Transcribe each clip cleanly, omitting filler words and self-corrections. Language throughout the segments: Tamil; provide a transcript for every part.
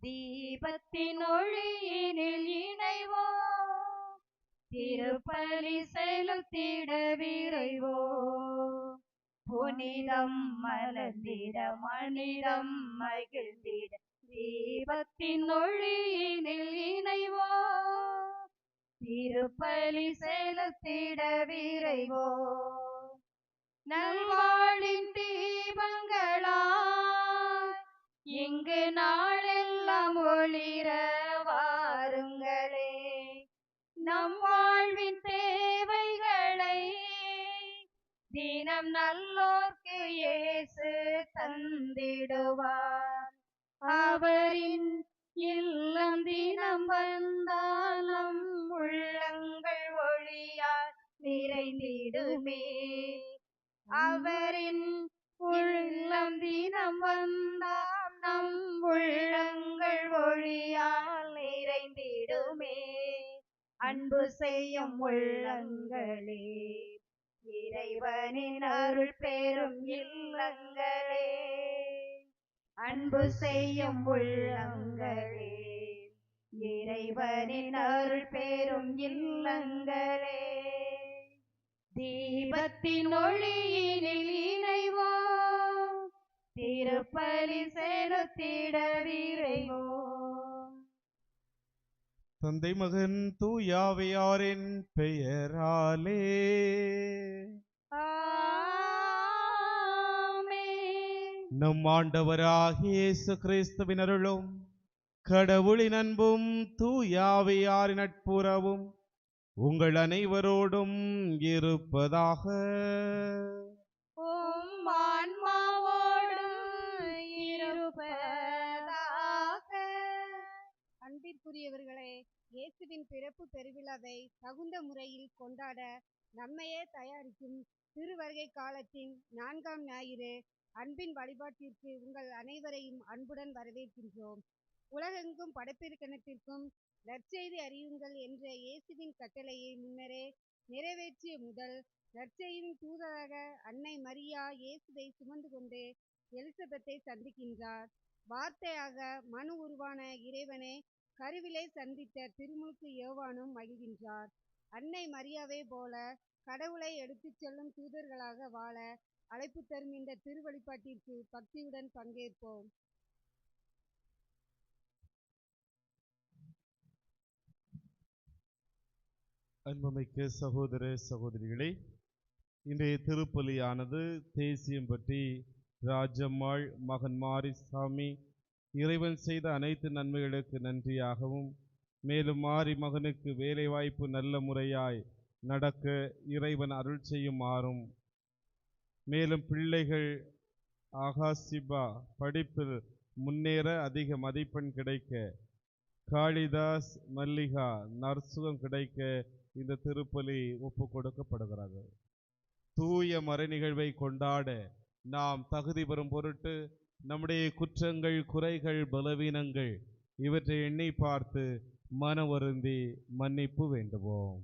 தீபத்தின் ஒளியினில் இணைவோம், திருப்பலி செலுத்திட விரைவோம். புனிதம் மலர்ந்திட மனிதம் மகிழ்ந்திட தீபத்தின் ஒளியினில் இணைவோம், திருப்பலி செலுத்திட விரைவோம். நல்வாழின் தீபங்களாய் இங்கு நாளெல்லாம் ஒளிர வாருங்களே. நம் வாழ்வின் தேவைகளை தினம் நல்லோர்க்கு இயேசு தந்திடுவார். அவரின் இல்லம் தினம் வந்தால் நம் உள்ளங்கள் ஒளியால் நிறைந்திடுமே. அவரின் உள்ளம் தினம் வந்தால் நம் உள்ளங்கள் ஒளியால் நிறைந்திடுமே. அன்பு செய்யும் உள்ளங்களே, இறைவனின் அருள் பெறும் இல்லங்களே. அன்பு செய்யும் உள்ளங்களே, இறைவனின் அருள் பெறும் இல்லங்களே. தீபத்தின் ஒளியினில் இணைவோம், திருப்பலி செலுத்திட விரைவோம். தந்தை மகன் தூயாவியாரின் பெயராலே ஆமென். நம் ஆண்டவராகிய இயேசு கிறிஸ்துவின் அருளும் கடவுளின் அன்பும் தூயாவியாரின் நட்புறவும் உங்கள் அனைவரோடும் இருப்பதாக. உம் ஆன்மாவோடும் இருப்பதாக. அன்பிற்குரியவர்களே, இயேசுவின் பிறப்பு பெருவிழாவை தகுந்த முறையில் கொண்டாட நம்மையே தயாரிக்கும் திருவருகை காலத்தின் 4ஆம் ஞாயிறு அன்பின் வழிபாட்டிற்கு உங்கள் அனைவரையும் அன்புடன் வரவேற்கின்றோம். உலகெங்கும் படைப்பிற்கணத்திற்கும் நற்செய்தி அறியுங்கள் என்ற இயேசுவின் கட்டளையை முன்னரே நிறைவேற்றிய முதல் நற்செய்தியின் தூதராக அன்னை மரியா இயேசுவை சுமந்து கொண்டு எலிசபெத்தை சந்திக்கின்றார். வார்த்தையாக மனு உருவான இறைவனை கருவிலே சந்தித்த திருமுழுக்கு யோவானும் மகிழ்கின்றார். அன்னை மரியாவை போல கடவுளை எடுத்துச் செல்லும் தூதர்களாக வாழ அழைப்பு தரும் இந்த திருவழிபாட்டிற்கு பக்தியுடன் பங்கேற்போம். அன்புமிக்க சகோதர சகோதரிகளே, இன்றைய திருப்பலியானது தேசியம்பட்டி ராஜம்மாள் மகன் மாரிசாமி இறைவன் செய்த அனைத்து நன்மைகளுக்கு நன்றியாகவும், மேலும் மாரி மகனுக்கு வேலைவாய்ப்பு நல்ல முறையாய் நடக்க இறைவன் அருள் செய்யுமாறும், மேலும் பிள்ளைகள் ஆகாசிபா படிப்பில் முன்னேற அதிக மதிப்பெண் கிடைக்க, காளிதாஸ் மல்லிகா நற்சுகம் கிடைக்க இந்த திருப்பலி ஒப்பு கொடுக்கப்படுகிறது. தூய மறை நிகழ்வை கொண்டாட நாம் தகுதி பெறும் பொருட்டு நம்முடைய குற்றங்கள், குறைகள், பலவீனங்கள் இவற்றை எண்ணி பார்த்து மன வருந்தி மன்னிப்பு வேண்டுவோம்.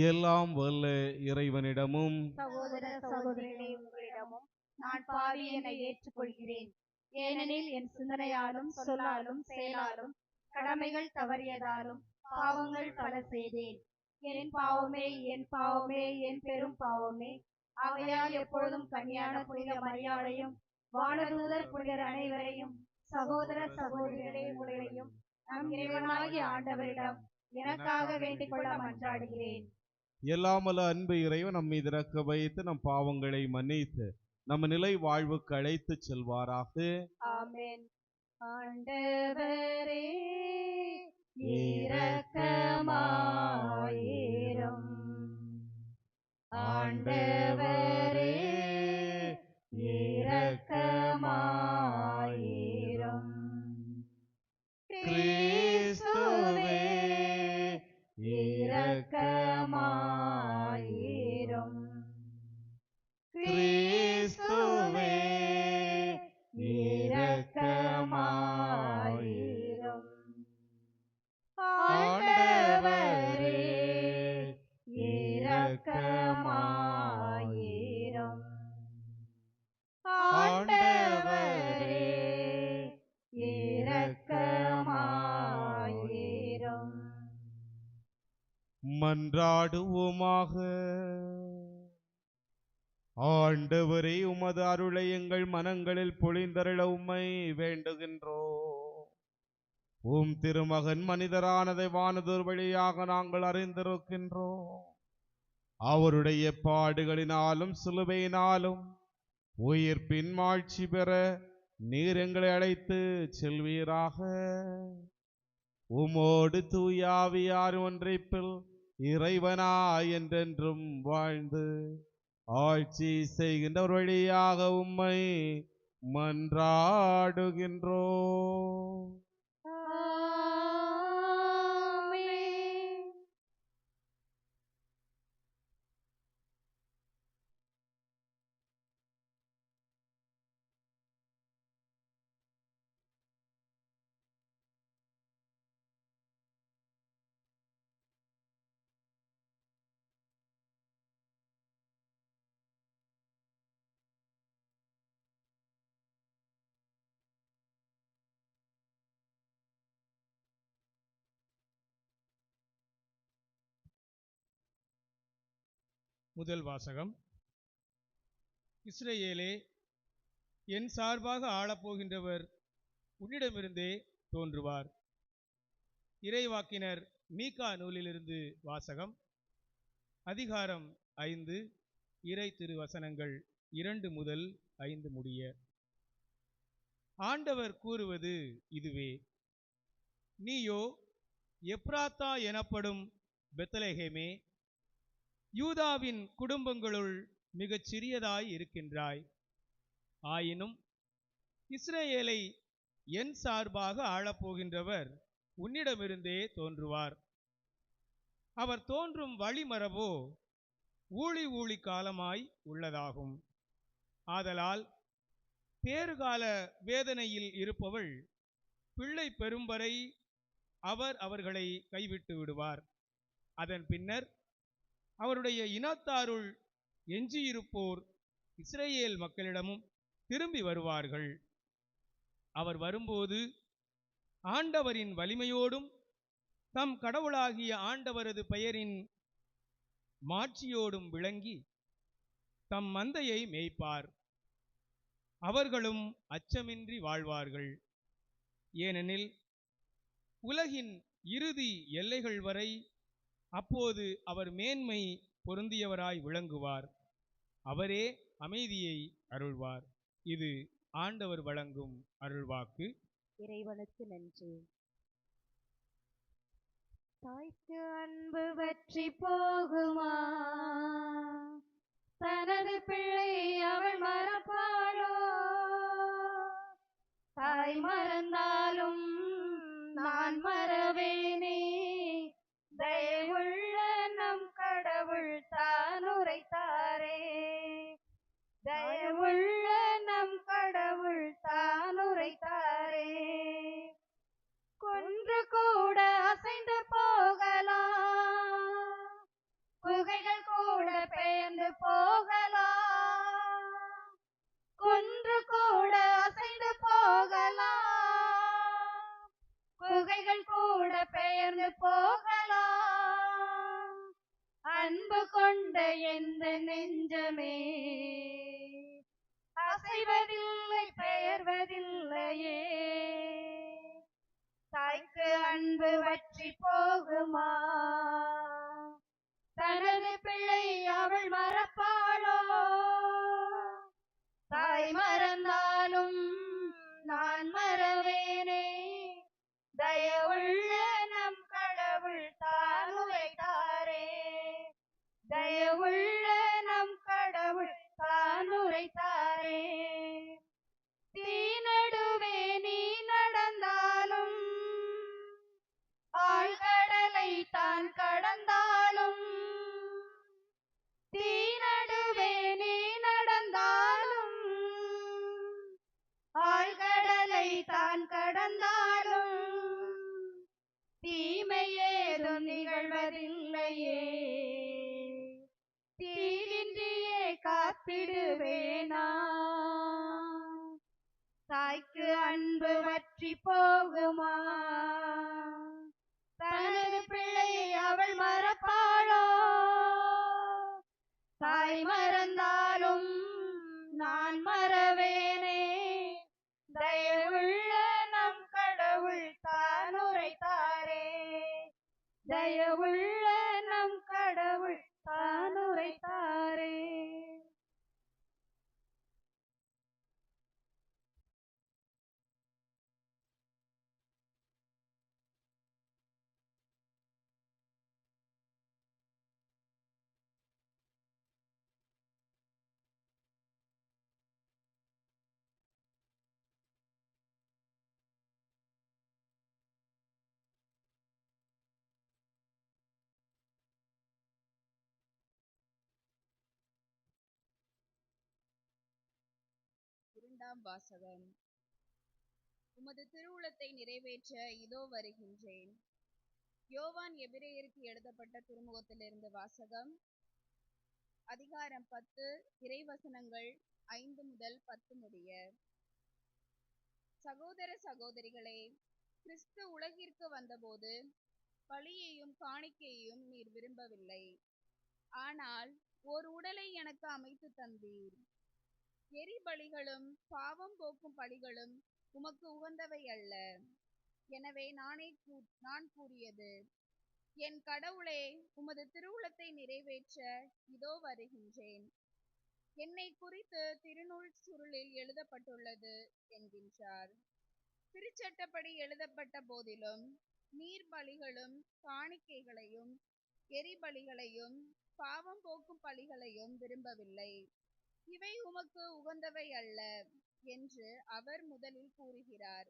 எல்லாம் வல்ல இறைவனிடமும் சகோதர சகோதரிகளே, உங்களிடமும் நான் பாவி என ஏற்றுக்கொள்கிறேன். ஏனெனில் என் சிந்தனையாலும் சொல்லாலும் செயலாலும் கடமைகள் தவறியதாலும் பாவங்கள் பல செய்தேன். என் பாவமே, என் பாவமே, என் பெரும் பாவமே. ஆகையால் எப்பொழுதும் கன்னியான புனித மரியாதையும் வானதூதர் புனிதர் அனைவரையும் சகோதர சகோதரிகளே உங்களையும் நம் இறைவனாகிய ஆண்டவரிடம் எனக்காக வேண்டிக் கொள்ள மன்றாடுகிறேன். எல்லாமல்ல அன்பு இறைவன் நம் மீது இறக்க வைத்து நம் பாவங்களை மன்னித்து நம்ம நிலை வாழ்வுக்கு அழைத்து செல்வாராக. ஆமென். ஆண்டவரே இரக்கமாயிரும். ஆண்டவரே இரக்கமாயிரும். கிறிஸ்துவே இரக்கமாயிரும். கிறிஸ்துவே இரக்கமாயிரும். ஆண்டவரே இரக்கமாயிரும். மன்றாடுவோமாக. ஆண்டவரே, உமது அருளை எங்கள் மனங்களில் பொழிந்தருள உம்மை வேண்டுகின்றோம். உம் திருமகன் மனிதரானதை வானதோர் வழியாக நாங்கள் அறிந்திருக்கின்றோம். அவருடைய பாடுகளினாலும் சிலுவையினாலும் உயிர்ப்பின் மாட்சி பெற நீர் எங்களை அழைத்து செல்வீராக. உமோடு தூயாவியார் ஒன்றைப்பில் இறைவனாய் என்றென்றும் வாழ்ந்து ஆட்சி செய்கின்றவர் வழியாக உம்மை மன்றாடுகின்றோம். முதல் வாசகம். இஸ்ரவேலே, என் சார்பாக ஆளப்போகின்றவர் உன்னிடமிருந்தே தோன்றுவார். இறைவாக்கினர் மீகா நூலிலிருந்து வாசகம். அதிகாரம் 5, இறை திருவசனங்கள் 2 முதல் 5 முடிய. ஆண்டவர் கூறுவது இதுவே: நீயோ எப்ராத்தா எனப்படும் பெத்லகேமே, யூதாவின் குடும்பங்களுள் மிகச் சிறியதாய் இருக்கின்றாய். ஆயினும் இஸ்ரவேலை என் சார்பாக ஆளப்போகின்றவர் உன்னிடமிருந்தே தோன்றுவார். அவர் தோன்றும் வழிமரபோ ஊழி காலமாய் உள்ளதாகும். ஆதலால் பேறுகால வேதனையில் இருப்பவள் பிள்ளை பெறும்வரை அவர் அவர்களை கைவிட்டு விடுவார். அதன் பின்னர் அவருடைய இனத்தாருள் எஞ்சியிருப்போர் இஸ்ரவேல் மக்களிடமும் திரும்பி வருவார்கள். அவர் வரும்போது ஆண்டவரின் வலிமையோடும் தம் கடவுளாகிய ஆண்டவரது பெயரின் மாட்சியோடும் விளங்கி தம் மந்தையை மேய்ப்பார். அவர்களும் அச்சமின்றி வாழ்வார்கள். ஏனெனில் உலகின் இறுதி எல்லைகள் வரை அப்போது அவர் மேன்மை பொருந்தியவராய் விளங்குவார். அவரே அமைதியை அருள்வார். இது ஆண்டவர் வழங்கும் அருள்வாக்கு. இறைவனுக்கு நன்றி. தாய்க்கு அன்பு வற்றி போகுமா? தனது பிள்ளை அவள் மறப்பாளோ? தாய் மறந்தாலும் நான் மறவேனே, தயவுள்ள நம் கடவுள் தான் உரைத்தாரே. தயவுள்ள நம் கடவுள் தான் உரைத்தாரே. கொன்று கூட அசைந்து போகலாம், குகைகள் கூட பெயர்ந்து போகலாம். கொன்று கூட அசைந்து போகலாம், குகைகள் கூட பெயர்ந்து போகலாம். அன்பு கொண்ட எந்த நெஞ்சமே அசைவதில்லை, பெயர்வதில்லையே. தாய்க்கு அன்பு வற்றி போகுமா? தனது பிள்ளை அவள் மறப்பாளோ? தாய் மறந்தாலும் நான் மறவேனே, தயவுள்ள நம் கடவுள் தான் உரைத்தாரே. தயவுள்ள நம் கடவுள் தான் உரைத்தாரே. தீ நடுவே நீ நடந்தாலும், ஆழ்கடலை தான் கடந்தாலும், தீ நடுவே நீ நடந்தாலும், ஆழ்கடலை தான் கடந்தாலும், தீமை ஏதும் நிகழ்வதில்லையே. தீவின்றியே காத்திடுவேனா? தாய்க்கு அன்பு வற்றி போகுமா? தனது பிள்ளை அவள் மறப்பாளோ? முதலாம் வாசகம். உமது திருவுளத்தை நிறைவேற்ற இதோ வருகின்றேன். யோவான் எபிரேயருக்கு எழுதப்பட்ட திருமுகத்திலிருந்து வாசகம். அதிகாரம் 10, இறைவசனங்கள் 5 முதல் 10 முடிய. சகோதர சகோதரிகளே, கிறிஸ்து உலகிற்கு வந்தபோது பலியையும் காணிக்கையையும் நீர் விரும்பவில்லை, ஆனால் ஓர் உடலை எனக்கு அமைத்து தந்தீர். எரிபலிகளும் பாவம் போக்கும் பலிகளும் உமக்கு உகந்தவை அல்ல. எனவே நான் கூறியது, என் கடவுளே, உமது திருவுளத்தை நிறைவேற்ற இதோ வருகின்றேன். என்னை குறித்து திருநூல் சுருளில் எழுதப்பட்டுள்ளது என்கின்றார். திருச்சட்டப்படி எழுதப்பட்ட போதிலும் நீர் பலிகளும் காணிக்கைகளையும் எரிபலிகளையும் பாவம் போக்கும் பலிகளையும் விரும்பவில்லை, இவை உமக்கு உகந்தவை அல்ல என்று அவர் முதலில் கூறுகிறார்.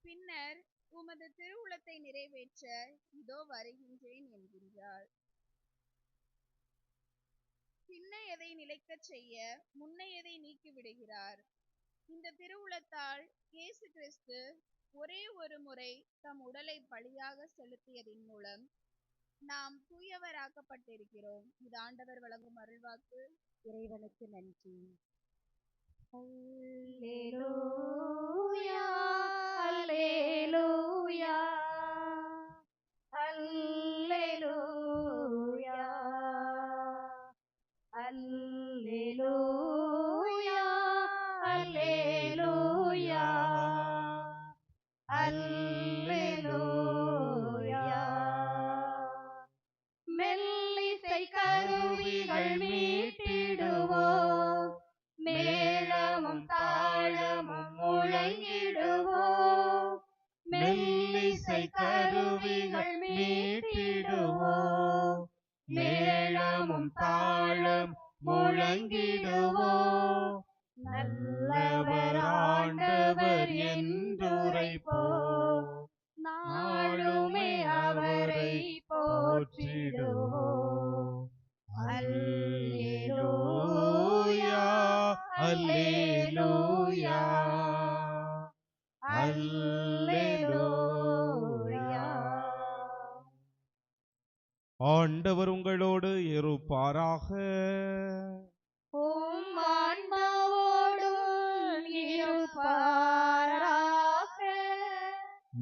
பின்னர் உமது திருவுளத்தை நிறைவேற்ற இதோ வருகின்றேன் என்கின்றார். பின்னையதை நிலைக்கச் செய்ய முன்னையதை நீக்கிவிடுகிறார். இந்த திருவுளத்தால் இயேசு கிறிஸ்து ஒரே ஒரு முறை தம் உடலை பலியாக செலுத்தியதின் மூலம் நாம் தூயவராக்கப்பட்டிருக்கிறோம். இது ஆண்டவர் வழங்கும் அருள்வாக்கு. இறைவனுக்கு நன்றி. அல்லேலூயா, அல்லேலூயா, அல்லேலூயா, அல்லேலூயா, அல்லேலூயா, அல்லேலூயா. மெல்லிசை கருவிகள் மீட்டிடுவோம், மேளமும் தாளமும் முழங்கிடுவோம். மெல்லிசை கருவிகள் மீட்டிடுவோம், மேளமும் தாளம் முழங்கிடுவோம். நல்லவர் ஆண்டவர் என்றுரைப்போம், நாளுமே அவரை போற்றிடுவோம். அல்லேலூயா, அல்லேலூயா, அல்லேலூயா. ஆண்டவர் உங்களோடு இருப்பாராக. உம் ஆன்மாவோடும் இருப்பாராக.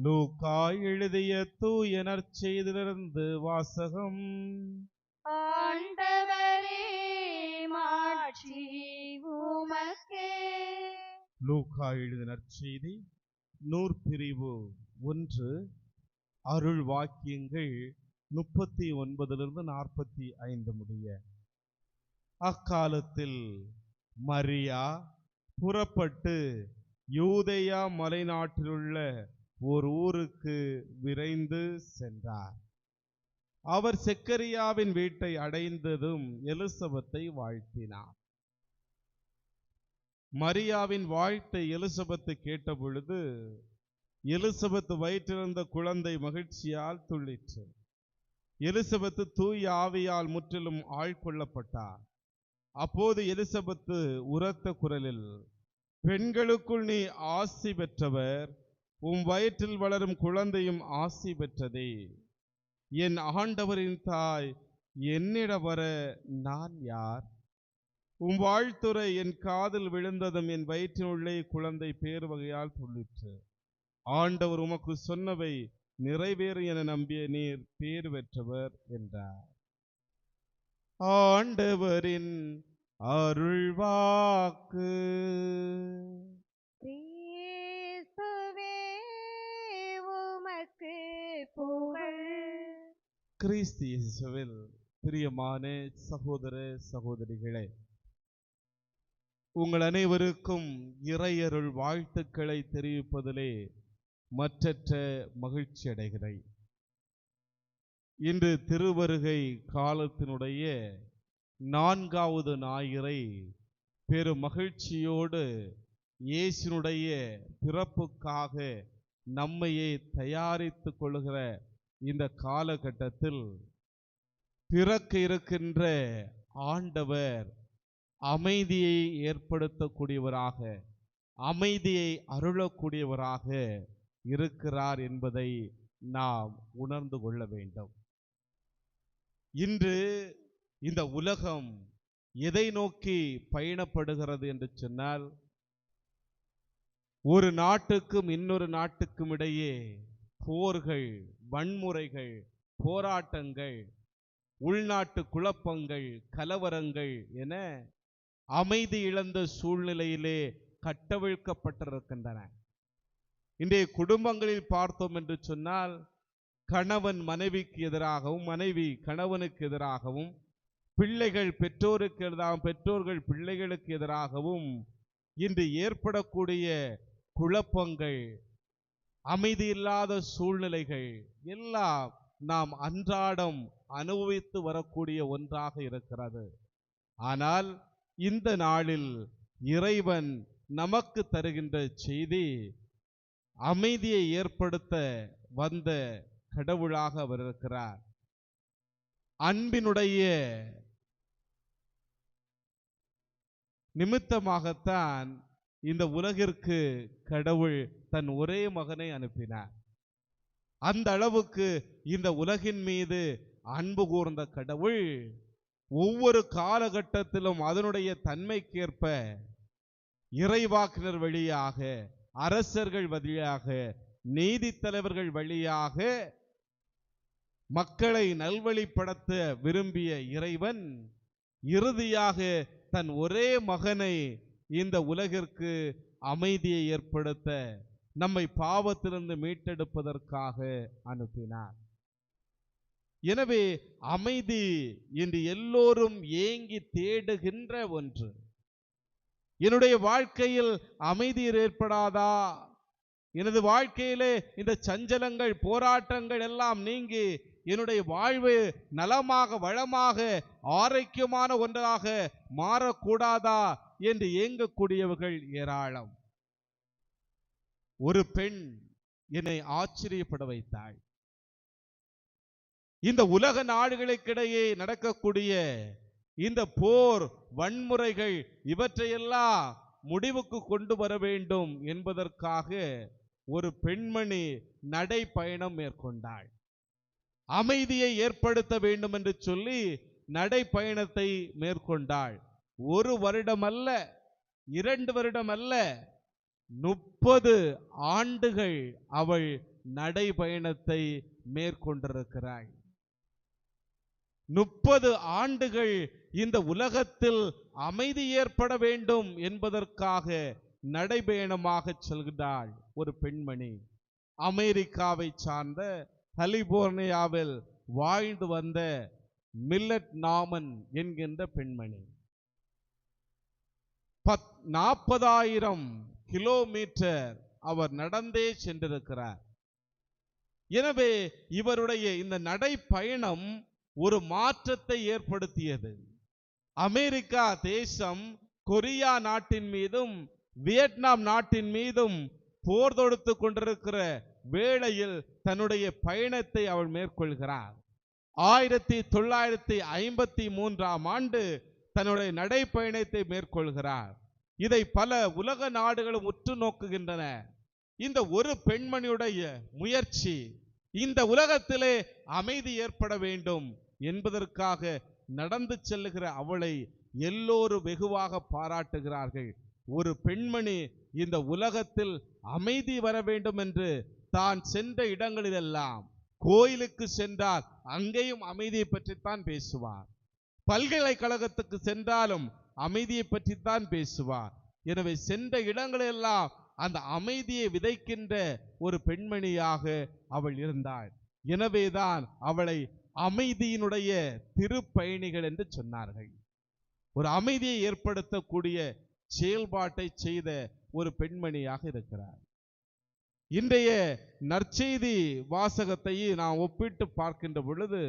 லூக்கா எழுதிய தூய நற்செய்தியிலிருந்து வாசகம். ஆண்டவரே, மாட்சி உமக்கே. லூக்கா எழுதிய நற்செய்தி நூற்பிரிவு 1, அருள் வாக்கியங்கள் 39 45 முடிய. அக்காலத்தில் மரியா புறப்பட்டு யூதேயா மலைநாட்டிலுள்ள ஒரு ஊருக்கு விரைந்து சென்றார். அவர் செக்கரியாவின் வீட்டை அடைந்ததும் எலிசபெத்தை வாழ்த்தினார். மரியாவின் வாழ்த்தை எலிசபெத்து கேட்டபொழுது எலிசபெத்து வயிற்றிலிருந்த குழந்தை மகிழ்ச்சியால் துள்ளிற்று. எலிசபெத்து தூய ஆவியால் முற்றிலும் ஆட்கொள்ளப்பட்டார். அப்போது எலிசபெத்து உரத்த குரலில், பெண்களுக்குள் நீ ஆசி பெற்றவர், உம் வயிற்றில் வளரும் குழந்தையும் ஆசி பெற்றதே. என் ஆண்டவரின் தாய், என்னிட வர நான் யார்? உம் வாழ்த்துரை என் காதில் விழுந்ததும் என் வயிற்றினுள்ளே குழந்தை பேர் வகையால் துள்ளிற்று. ஆண்டவர் உமக்கு சொன்னவை நிறைவேறும் என நம்பிய நீர் பேர் பெற்றவர் என்றார். ஆண்டவரின் அருள்வாக்கு. கிறிஸ்துவே உமக்கு புகழ். கிறிஸ்து இயேசுவில் பிரியமான சகோதர சகோதரிகளே, உங்கள் அனைவருக்கும் இறையருள் வாழ்த்துக்களை தெரிவிப்பதிலே மற்றற்ற மகிழ்ச்சி அடைகிறேன். இன்று திருவருகை காலத்தினுடைய 4வது ஞாயிறை பெரும் மகிழ்ச்சியோடு இயேசுனுடைய பிறப்புக்காக நம்மையே தயாரித்து கொள்கிற இந்த காலகட்டத்தில் பிறக்க இருக்கின்ற ஆண்டவர் அமைதியை ஏற்படுத்தக்கூடியவராக, அமைதியை அருளக்கூடியவராக இருக்கிறார் என்பதை நாம் உணர்ந்து கொள்ள வேண்டும். இன்று இந்த உலகம் எதை நோக்கி பயணப்படுகிறது என்று சொன்னால், ஒரு நாட்டுக்கும் இன்னொரு நாட்டுக்கும் இடையே போர்கள், வன்முறைகள், போராட்டங்கள், உள்நாட்டு குழப்பங்கள், கலவரங்கள் என அமைதி இழந்த சூழ்நிலையிலே கட்டவிழ்க்கப்பட்டிருக்கின்றன. இன்றைய குடும்பங்களில் பார்த்தோம் என்று சொன்னால், கணவன் மனைவிக்கு எதிராகவும், மனைவி கணவனுக்கு எதிராகவும், பிள்ளைகள் பெற்றோருக்கு எதிராகவும், பெற்றோர்கள் பிள்ளைகளுக்கு எதிராகவும் இன்று ஏற்படக்கூடிய குழப்பங்கள், அமைதியில்லாத சூழ்நிலைகள் எல்லாம் நாம் அன்றாடம் அனுபவித்து வரக்கூடிய ஒன்றாக இருக்கிறது. ஆனால் இந்த நாளில் இறைவன் நமக்கு தருகின்ற செய்தி, அமைதியை ஏற்படுத்த வந்த கடவுளாக அவர் இருக்கிறார். அன்பினுடைய நிமித்தமாகத்தான் இந்த உலகிற்கு கடவுள் தன் ஒரே மகனை அனுப்பினார். அந்த அளவுக்கு இந்த உலகின் மீது அன்பு கூர்ந்த கடவுள் ஒவ்வொரு காலகட்டத்திலும் அதனுடைய தன்மைக்கேற்ப இறைவாக்கினர் வழியாக, அரசர்கள் வழியாக, நீதி தலைவர்கள் வழியாக மக்களை நல்வழிப்படுத்த விரும்பிய இறைவன் இறுதியாக தன் ஒரே மகனை இந்த உலகிற்கு அமைதியை ஏற்படுத்த, நம்மை பாவத்திலிருந்து மீட்டெடுப்பதற்காக அனுப்பினார். எனவே அமைதி இன்று எல்லோரும் ஏங்கி தேடுகின்ற ஒன்று. என்னுடைய வாழ்க்கையில் அமைதி ஏற்படாதா? எனது வாழ்க்கையிலே இந்த சஞ்சலங்கள், போராட்டங்கள் எல்லாம் நீங்கி என்னுடைய வாழ்வு நலமாக, வளமாக, ஆரோக்கியமான ஒன்றாக மாறக்கூடாதா என்று ஏங்கக்கூடியவர்கள் ஏராளம். ஒரு பெண் என்னை ஆச்சரியப்பட வைத்தாள். இந்த உலக நாடுகளுக்கிடையே நடக்கக்கூடிய இந்த போர், வன்முறைகள் இவற்றையெல்லாம் முடிவுக்கு கொண்டு வர வேண்டும் என்பதற்காக ஒரு பெண்மணி நடைப்பயணம் மேற்கொண்டாள். அமைதியை ஏற்படுத்த வேண்டும் என்று சொல்லி நடைப்பயணத்தை மேற்கொண்டாள். 1 வருடம் அல்ல, 2 வருடம் அல்ல, 30 ஆண்டுகள் அவள் நடைபயணத்தை மேற்கொண்டிருக்கிறாள். 30 ஆண்டுகள் இந்த உலகத்தில் அமைதி ஏற்பட வேண்டும் என்பதற்காக நடைபயணமாக செல்கிறாள் ஒரு பெண்மணி. அமெரிக்காவை சார்ந்த கலிபோர்னியாவில் வாழ்ந்து வந்த மில்லட் நாமன் என்கின்ற பெண்மணி 40,000 கிலோமீட்டர் அவர் நடந்தே சென்றிருக்கிறார். எனவே இவருடைய இந்த நடைப்பயணம் ஒரு மாற்றத்தை ஏற்படுத்தியது. அமெரிக்கா தேசம் கொரியா நாட்டின் மீதும் வியட்நாம் நாட்டின் மீதும் போர் தொடுத்து கொண்டிருக்கிற வேளையில் தன்னுடைய பயணத்தை அவள் மேற்கொள்கிறார். 1953ஆம் ஆண்டு தன்னுடைய நடைப்பயணத்தை மேற்கொள்கிறார். இதை பல உலக நாடுகளும் உற்று நோக்குகின்றன. இந்த ஒரு பெண்மணியுடைய முயற்சி, இந்த உலகத்திலே அமைதி ஏற்பட வேண்டும் என்பதற்காக நடந்து செல்லுகிற அவளை எல்லோரும் வெகுவாக பாராட்டுகிறார்கள். ஒரு பெண்மணி இந்த உலகத்தில் அமைதி வர வேண்டும் என்று தான் சென்ற இடங்களிலெல்லாம், கோயிலுக்கு சென்றால் அங்கேயும் அமைதியை பற்றித்தான் பேசுவார், பல்கலைக்கழகத்துக்கு சென்றாலும் அமைதியை பற்றித்தான் பேசுவார். எனவே சென்ற இடங்களெல்லாம் அந்த அமைதியை விதைக்கின்ற ஒரு பெண்மணியாக அவள் இருந்தாள். எனவேதான் அவளை அமைதியினுடைய திருப்பயணிகள் என்று சொன்னார்கள். ஒரு அமைதியை ஏற்படுத்தக்கூடிய செயல்பாட்டை செய்த ஒரு பெண்மணியாக இருக்கிறார். இன்றைய நற்செய்தி வாசகத்தை நாம் ஒப்பிட்டு பார்க்கின்ற பொழுது,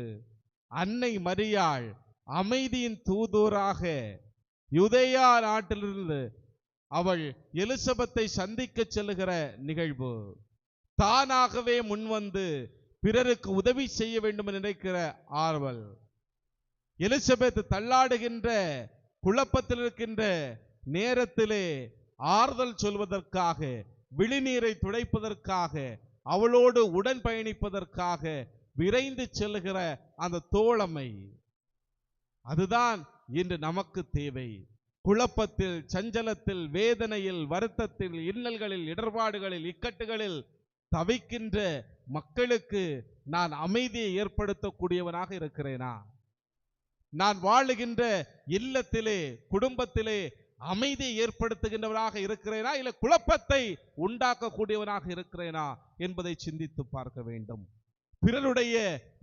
அன்னை மரியாள் அமைதியின் தூதுவராக யூதேயா நாட்டிலிருந்து அவள் எலிசபெத்தை சந்திக்க செல்லுகிற நிகழ்வு, தானாகவே முன்வந்து பிறருக்கு உதவி செய்ய வேண்டும் என்று நினைக்கிற ஆர்வல், எலிசபெத் தள்ளாடுகின்ற குழப்பத்தில் இருக்கின்ற நேரத்திலே ஆறுதல் சொல்வதற்காக, விழிநீரை துடைப்பதற்காக, அவளோடு உடன் பயணிப்பதற்காக விரைந்து செல்லுகிற அந்த தோழமை, அதுதான் இன்று நமக்கு தேவை. குழப்பத்தில், சஞ்சலத்தில், வேதனையில், வருத்தத்தில், இன்னல்களில், இடர்பாடுகளில், இக்கட்டுகளில் தவிக்கின்ற மக்களுக்கு நான் அமைதியை ஏற்படுத்தக்கூடியவனாக இருக்கிறேனா? நான் வாழுகின்ற இல்லத்திலே, குடும்பத்திலே அமைதியை ஏற்படுத்துகின்றவனாக இருக்கிறேனா, இல்ல குழப்பத்தை உண்டாக்கக்கூடியவனாக இருக்கிறேனா என்பதை சிந்தித்து பார்க்க வேண்டும். பிறருடைய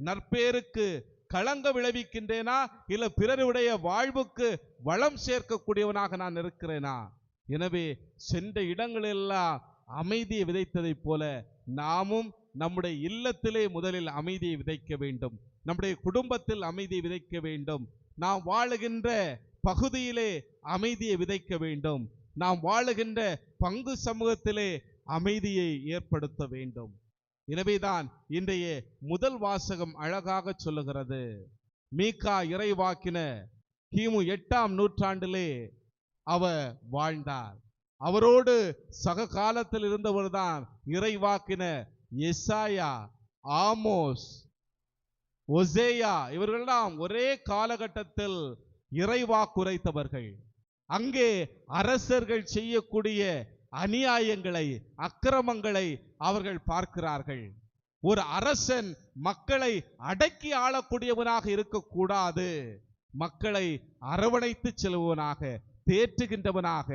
நற்பேருக்கு களங்க விளைவிக்கின்றேனா, இல்ல பிறருடைய வாழ்வுக்கு வளம் சேர்க்கக்கூடியவனாக நான் இருக்கிறேனா? எனவே சென்ற இடங்களெல்லாம் அமைதியை விதைத்ததைப் போல நாமும் நம்முடைய இல்லத்திலே முதலில் அமைதியை விதைக்க வேண்டும். நம்முடைய குடும்பத்தில் அமைதியை விதைக்க வேண்டும். நாம் வாழுகின்ற பகுதியிலே அமைதியை விதைக்க வேண்டும். நாம் வாழுகின்ற பங்கு சமூகத்திலே அமைதியை ஏற்படுத்த வேண்டும். எனவேதான் இன்றைய முதல் வாசகம் அழகாக சொல்லுகிறது. மீகா இறைவாக்கினர் கிமு 8ஆம் நூற்றாண்டிலே அவர் வாழ்ந்தார். அவரோடு சக காலத்தில் இருந்தவர்தான் இறைவாக்கினர் எசாயா, ஆமோஸ், ஒசேயா. இவர்களெல்லாம் ஒரே காலகட்டத்தில் இறைவாக்குரைத்தவர்கள். அங்கே அரசர்கள் செய்யக்கூடிய அநியாயங்களை, அக்கிரமங்களை அவர்கள் பார்க்கிறார்கள். ஒரு அரசன் மக்களை அடக்கி ஆளக்கூடியவனாக இருக்கக்கூடாது. மக்களை அரவணைத்து செல்வனாக, தேற்றுகின்றவனாக,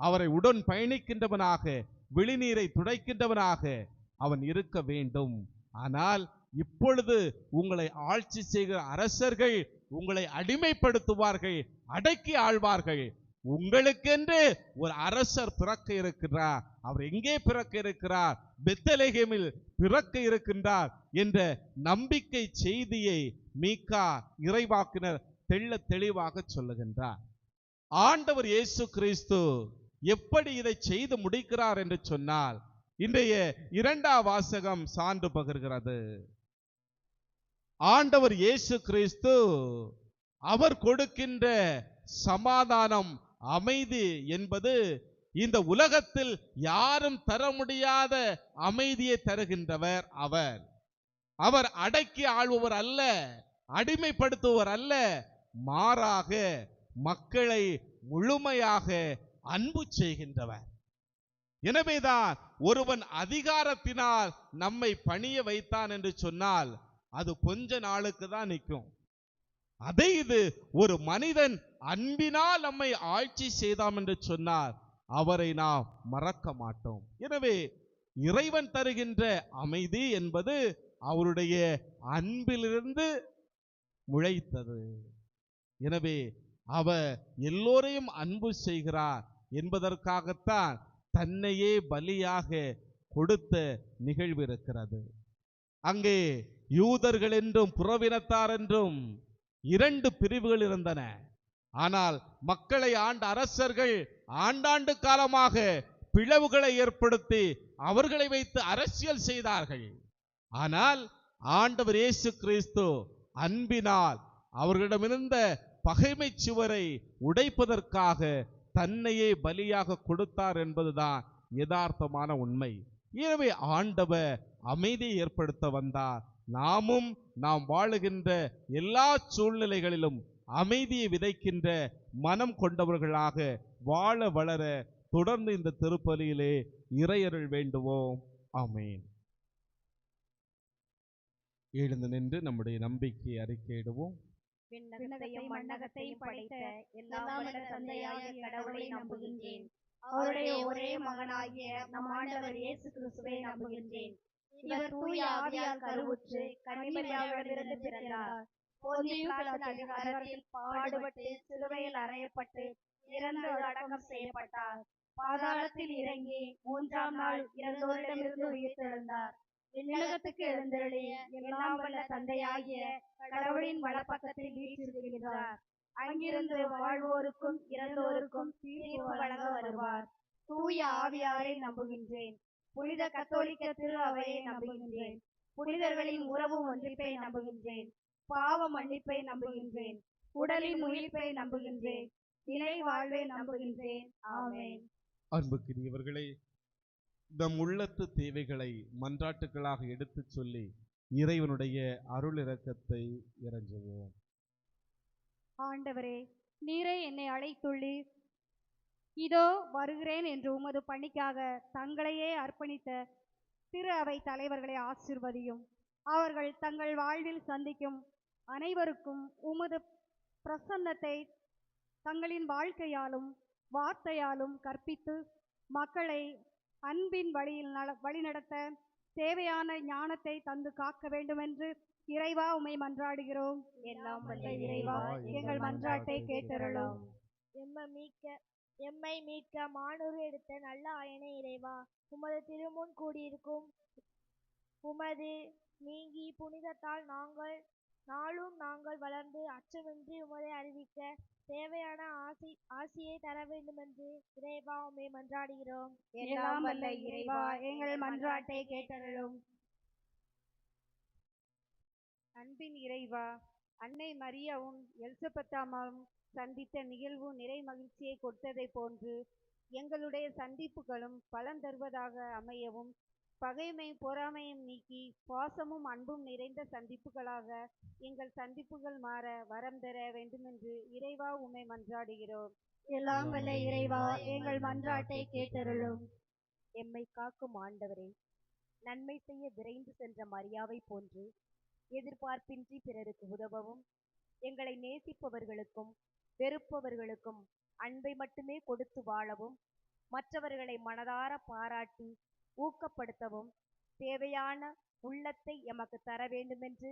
அவரை உடன் பயணிக்கின்றவனாக, விழிநீரை துடைக்கின்றவனாக அவன் இருக்க வேண்டும். ஆனால் இப்பொழுது உங்களை ஆட்சி செய்கிற அரசர்கள் உங்களை அடிமைப்படுத்துவார்கள், அடக்கி ஆள்வார்கள். உங்களுக்கென்று ஒரு அரசர் பிறக்க இருக்கிறார். அவர் எங்கே பிறக்க இருக்கிறார்? பெத்லகேமில் பிறக்க இருக்கின்றார் என்ற நம்பிக்கை செய்தியை மீகா இறைவாக்கினர் தெள்ள தெளிவாக சொல்லுகின்றார். ஆண்டவர் இயேசு கிறிஸ்து எப்படி இதை செய்து முடிக்கிறார் என்று சொன்னால், இன்றைய 2ஆம் வாசகம் சான்று பகர்கிறது. ஆண்டவர் இயேசு கிறிஸ்து அவர் கொடுக்கின்ற சமாதானம், அமைதி என்பது இந்த உலகத்தில் யாரும் தர முடியாத அமைதியை தருகின்றவர் அவர். அவர் அடக்கி ஆள்பவர் அல்ல, அடிமைப்படுத்துவர் அல்ல, மாறாக மக்களை முழுமையாக அன்பு செய்கின்றவர். எனவேதான் ஒருவன் அதிகாரத்தினால் நம்மை பணிய வைத்தான் என்று சொன்னால் அது கொஞ்ச நாளுக்கு தான் நிற்கும். அதை இது ஒரு மனிதன் அன்பினால் நம்மை ஆட்சி செய்தாம் என்று சொன்னால் அவரை நாம் மறக்க மாட்டோம். எனவே இறைவன் தருகின்ற அமைதி என்பது அவருடைய அன்பிலிருந்து முளைத்தது. எனவே அவர் எல்லோரையும் அன்பு செய்கிறார் என்பதற்காகத்தான் தன்னையே பலியாக கொடுத்த நிகழ்வு இருக்கிறது. அங்கே யூதர்கள் என்றும் புறவினத்தார் என்றும் 2 பிரிவுகள் இருந்தன. ஆனால் மக்களை ஆண்ட அரசர்கள் ஆண்டாண்டு காலமாக பிளவுகளை ஏற்படுத்தி அவர்களை வைத்து அரசியல் செய்தார்கள். ஆனால் ஆண்டவர் இயேசு கிறிஸ்து அன்பினால் அவர்களிடமிருந்த பகைமை சுவரை உடைப்பதற்காக தன்னையே பலியாக கொடுத்தார் என்பதுதான் யதார்த்தமான உண்மை. எனவே ஆண்டவர் அமைதியை ஏற்படுத்த வந்தார். நாமும் நாம் வாழுகின்ற எல்லா சூழ்நிலைகளிலும் அமைதியை விதைக்கின்ற மனம் கொண்டவர்களாக வாழ வளர தொடர்ந்து இந்த திருப்பலியிலே இறையருள் வேண்டுவோம். ஆமென். எழுந்து நின்று நம்முடைய நம்பிக்கை அறிக்கையிடுவோம். விண்ணகத்தையும் மண்ணகத்தையும் படைத்த எல்லாம் வல்ல தந்தையாகிய கடவுளை நம்புகின்றேன். அவருடைய ஒரே மகனாகிய நம் ஆண்டவர் இயேசு கிறிஸ்துவை நம்புகின்றேன். இவர் தூய ஆவியால் கருவுற்று கன்னிமரியாவிடமிருந்து பிறந்தார். போந்தியு பிலாத்து அதிகாரத்தில் பாடுபட்டு சிலுவையில் அறையப்பட்டு இறந்து அடக்கம் செய்யப்பட்டார். பாதாளத்தில் இறங்கி 3ஆம் நாள் இறந்தோரிடமிருந்து உயிர்த்தெழுந்தார். விண்ணகத்துக்கு எழுந்தருளி எல்லாம் வல்ல தந்தையாகிய கடவுளின் வலப்பக்கத்தில் வீற்றிருக்கின்றார். அங்கிருந்து வாழ்வோருக்கும் இறந்தோருக்கும் தீர்ப்பு வழங்க வருவார். தூய ஆவியாரை நம்புகின்றேன். புனித கத்தோலிக்க திரு அவையை நம்புகின்றேன். புனிதர்களின் உறவு ஒன்றிப்பை நம்புகின்றேன். பாவ மன்னிப்பை நம்புகின்றேன். உடலின் உயிர்ப்பை நம்புகின்றேன். நிலை வாழ்வை நம்புகின்றேன். ஆமென். அன்புக்குரியவர்களே, நம் உள்ளத்து தேவைகளை மன்றாட்டுகளாக எடுத்துச் சொல்லி இறைவனுடைய அருள் இரக்கத்தை இறைஞ்சுவோம். ஆண்டவரே, நீரே என்னை அழைத்துள்ளீர். இதோ வருகிறேன் என்று உமது பணிக்காக தங்களையே அர்ப்பணித்த திரு அவை தலைவர்களை ஆசிர்வதியும். அவர்கள் தங்கள் வாழ்வில் சந்திக்கும் அனைவருக்கும் உமது பிரசன்னத்தை தங்களின் வாழ்க்கையாலும் வார்த்தையாலும் கற்பித்து மக்களை அன்பின் வழியில் வழிநடத்த தேவையான ஞானத்தை தந்து காக்க வேண்டுமென்று இறைவா உம்மை மன்றாடுகிறோம். எல்லாம் வல்ல இறைவா, எங்கள் மன்றாட்டை கேட்டருளும். எம்மை மீட்க மானூறு எடுத்த நல்ல ஆயனே இறைவா, உமது திருமுன் கூடியிருக்கும் உமது நீங்கி புனிதத்தால் நாங்கள் வளர்ந்து அச்சமின்றி உமதை அறிவிக்க தேவையான ஆசியை தர வேண்டுமென்று இறைவா உம்மை மன்றாடுகிறோம். எல்லாம் வல்ல இறைவா, எங்கள் மன்றாட்டை கேட்டருளும். அன்பின் இறைவா, அன்னை மரியாவும் எலிசபெத்தாமாவும் சந்தித்த நிகழ்வு நிறை மகிழ்ச்சியை கொடுத்ததை போன்று எங்களுடைய சந்திப்புகளும் பலன் தருவதாக அமையவும், பகைமையும் பொறாமையும் நீக்கி பாசமும் அன்பும் நிறைந்த சந்திப்புகளாக எங்கள் சந்திப்புகள் மாற வரம் தர வேண்டுமென்று இறைவா உம்மை மன்றாடுகிறோம். எல்லாம் வல்ல இறைவா, எங்கள் மன்றாட்டை கேட்டருளும். எம்மை காக்கும் ஆண்டவரே, நன்மை செய்ய விரைந்து சென்ற மரியாவை போன்று எதிர்பார்ப்பின்றி பிறருக்கு உதவவும், எங்களை நேசிப்பவர்களுக்கும் வெறுப்பவர்களுக்கும் அன்பை மட்டுமே கொடுத்து வாழவும், மற்றவர்களை மனதார பாராட்டி ஊக்கப்படுத்தவும் தேவையான உள்ளத்தை எமக்கு தர வேண்டுமென்று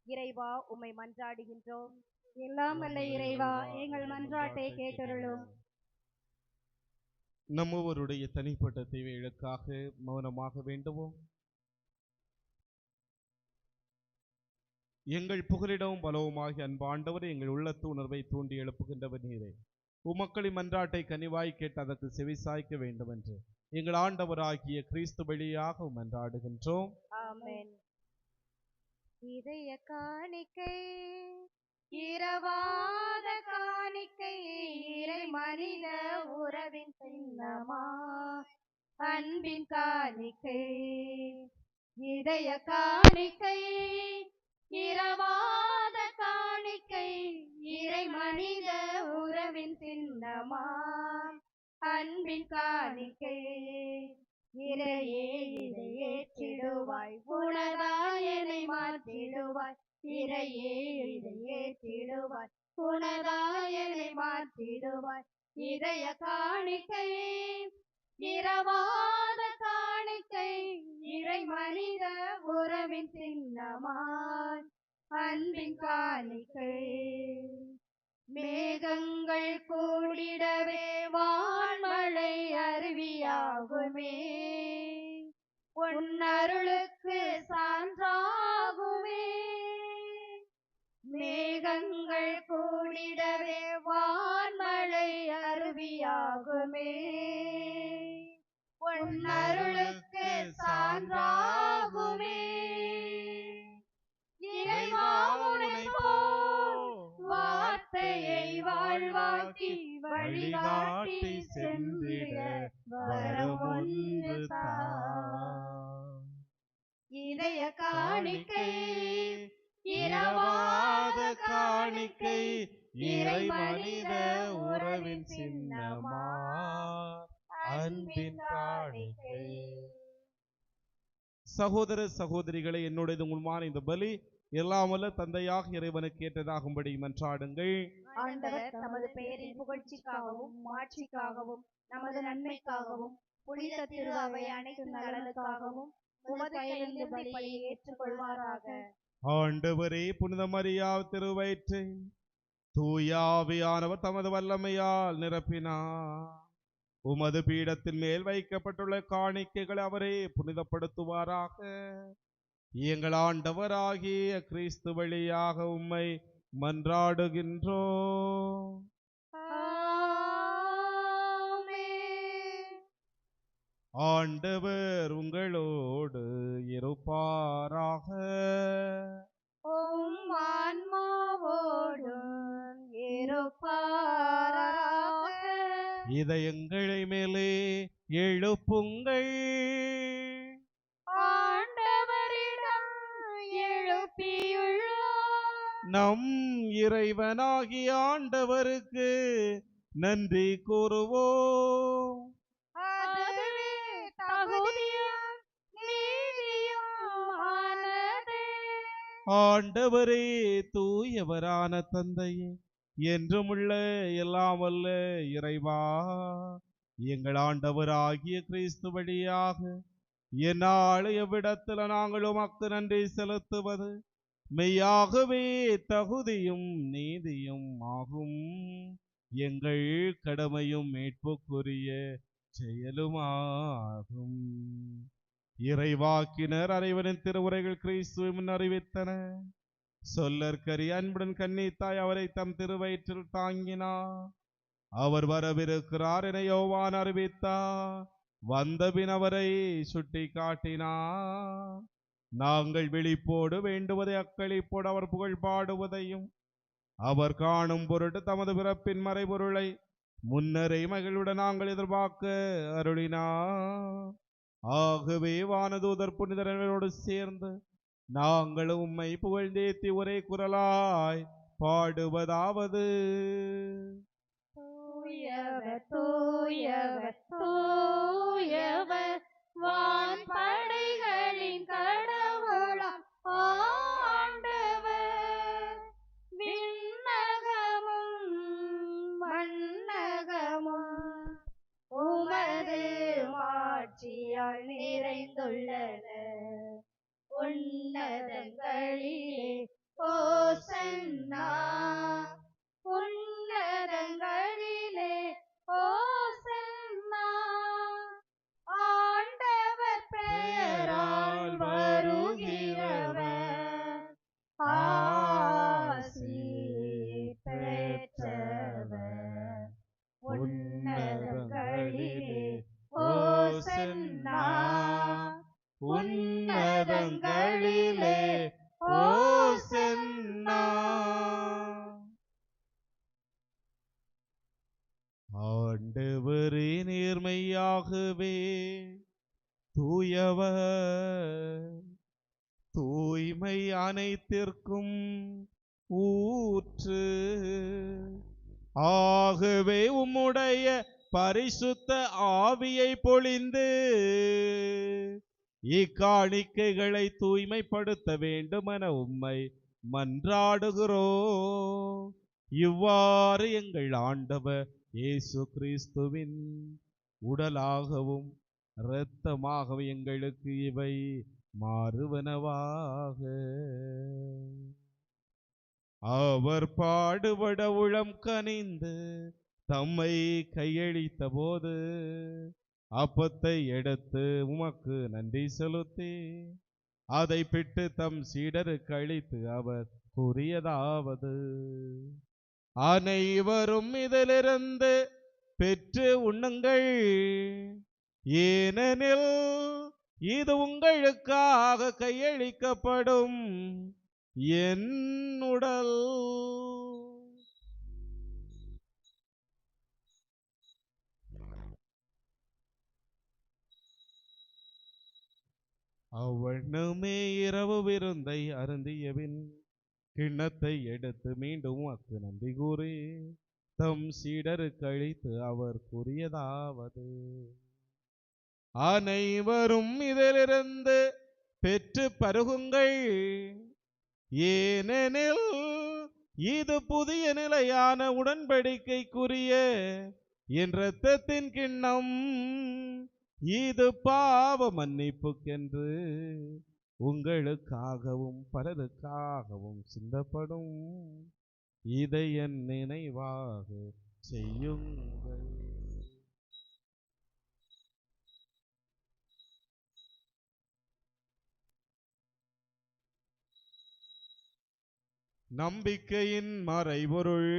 இறைவா உம்மை மன்றாடுகின்றோம். எல்லாம் வல்ல இறைவா, எங்கள் மன்றாட்டை கேட்டருளும். நம்மவருடைய தனிப்பட்ட தேவைகளுக்காக மௌனமாக வேண்டுவோம். எங்கள் புகலிடமும் பலவுமாகி அன்பாண்டவரே, எங்கள் உள்ளத்து உணர்வை தூண்டி எழுப்புகின்றவர் நீரே. உமக்களின் மன்றாட்டை கனிவாய் கேட்டு அதற்கு செவிசாய்க்க வேண்டும் என்று எங்கள் ஆண்டவராகிய கிறிஸ்து வழியாக மன்றாடுகின்றோம். ஆமென். இதய காணிக்கை, இரவாத காணிக்கை, இறை மனித உறவின் சின்னமா அன்பின் காணிக்கை. இதய காணிக்கை, இரவாத காணிக்கை, இறை மனித உறவின் சின்னமா அன்பின் காணிக்கை. இறையே இதை ஏற்றிடுவாய், உனதாயனை மாற்றிடுவாய். இறையே இதை ஏற்றிடுவாய், உனதாயனை மாற்றிடுவாய். இதய காணிக்கை, இரவாத காணிக்கை, இறை மனித உறவின் சின்னமாய் அன்பின் காணிக்கை. மேகங்கள் கூடிடவே வான்மழை அருவியாகுமே, உன் அருளுக்கு சான்றாகுமே. மேகங்கள் கூடிடவே வான்மழை அருவியாகுமே, உன் அருளுக்கு சான்றாகுமே. இறைவா உனைப் போல் வார்த்தையை வாழ்வாக்கி வழிகாட்டி சென்றிட வரம் ஒன்று தா. இதய காணிக்கை, இரவாத காணிக்கை, இறை மனித உறவின் சின்னமா அன்பின் காணிக்கை. சகோதர சகோதரிகளை, என்னுடைய உங்களுமான இந்த பலி எல்லாம் வல்ல தந்தையாக இறைவனுக்கு ஏற்றதாகும்படி மன்றாடுங்கள். ஆண்டவர் தமது பெயரின் புகழ்ச்சிக்காகவும் மாட்சிக்காகவும் நமது நன்மைக்காகவும் புனித திரு அவை அனைத்து நலனுக்காகவும் உமது கையிலிருந்து பலியை ஏற்றுக்கொள்வாராக. ஆண்டவரே, புனித மரியா திருவயிற்றை தூயாவியானவர் தமது வல்லமையால் நிரப்பினார். உமது பீடத்தின் மேல் வைக்கப்பட்டுள்ள காணிக்கைகளை அவரே புனிதப்படுத்துவாராக. எங்கள் ஆண்டவராகிய கிறிஸ்து வழியாக உம்மை மன்றாடுகின்றோம். ஆண்டவர் உங்களோடு இருப்பாராக. உம் ஆன்மாவோடும் இருப்பாராக. இதயங்களை மேலே எழுப்புங்கள். ஆண்டவரிடம் எழுப்பியுள்ளோம். நம் இறைவனாகிய ஆண்டவருக்கு நன்றி கூறுவோம். அதுவே தகுதியும் நீதியுமானது. ஆண்டவரே, தூயவரான தந்தையே, என்றுமுள்ள எல்லாம் வல்ல இறைவா, எங்கள் ஆண்டவராகிய கிறிஸ்து வழியாக எந்நாள் எவ்விடத்தில் நாங்கள் உமக்கு நன்றி செலுத்துவது மெய்யாகவே தகுதியும் நீதியும் ஆகும். எங்கள் கடமையும் மீட்புக்குரிய செயலுமாகும். இறைவாக்கினர் அனைவரின் திருவுரைகள் கிறிஸ்துவை முன் அறிவித்தன. சொல்லற்கரிய அன்புடன் கன்னித்தாய் அவரை தம் திருவயிற்றில் தாங்கினார். அவர் வரவிருக்கிறார் என யோவான் அறிவித்தார். வந்தபின் அவரை சுட்டி காட்டினார். நாங்கள் விழிப்போடு வேண்டுவதை அக்களிப்போடு அவர் புகழ் பாடுவதையும் அவர் காணும் பொருட்டு தமது பிறப்பின் மறைபொருளை முன்னரே மகிழ்வுடன் நாங்கள் எதிர்பார்க்க அருளினார். ஆகவே வானதூதர் புனிதரோடு சேர்ந்து நாங்கள் உம்மை புகழ்ந்தேத்தி ஒரே குரலாய் பாடுவதாவது: தூயவர் தூயவர் தூயவர் வான்படைகளின் கடவுளாம் ஆண்டவர். விண்ணகமும் மண்ணகமும் உமது மாட்சியால் நிறைந்துள்ளன. உன்னதங்களிலே ஓசன்னா, உன்னதங்களிலே ஓசன்னா. ஆண்டவர் பெயரால் வருகிறவர் ஆசி பெற்றவர். உன்னதங்களிலே ஓசன்னா, உன்னதங்களிலே ஓசன்னா. ஆண்டவரே, நேர்மையாகவே தூயவர், தூய்மை அனைத்திற்கும் ஊற்று. ஆகவே உம்முடைய பரிசுத்த ஆவியை பொழிந்து இக்காணிக்கைகளை தூய்மைப்படுத்த வேண்டுமென உம்மை மன்றாடுகிறோம். இவ்வாறு எங்கள் ஆண்டவர் இயேசு கிறிஸ்துவின் உடலாகவும் இரத்தமாகவும் எங்களுக்கு இவை மாறுவனவாக. அவர் பாடுபட உளம் கனிந்து தம்மை கையளித்த போது அப்பத்தை எடுத்து உமக்கு நன்றி செலுத்தி அதை பிட்டு தம் சீடருக்கு அளித்து அவர் கூறியதாவது: அனைவரும் இதிலிருந்து பெற்று உண்ணுங்கள், ஏனெனில் இது உங்களுக்காக கையளிக்கப்படும் என் உடல். அவ்வண்ணமே இரவு விருந்தை அருந்தியபின் கிண்ணத்தை எடுத்து மீண்டும் உமக்கு நன்றி கூறி தம் சீடருக்கு அளித்து அவர் கூறியதாவது: அனைவரும் இதிலிருந்து பெற்று பருகுங்கள், ஏனெனில் இது புதிய நிலையான உடன்படிக்கைக்குரிய என் இரத்தத்தின் கிண்ணம். இது பாவ மன்னிப்புக்கென்று உங்களுக்காகவும் பலருக்காகவும் சிந்தப்படும். இதை என் நினைவாக செய்யுங்கள். நம்பிக்கையின் மறைபொருள்.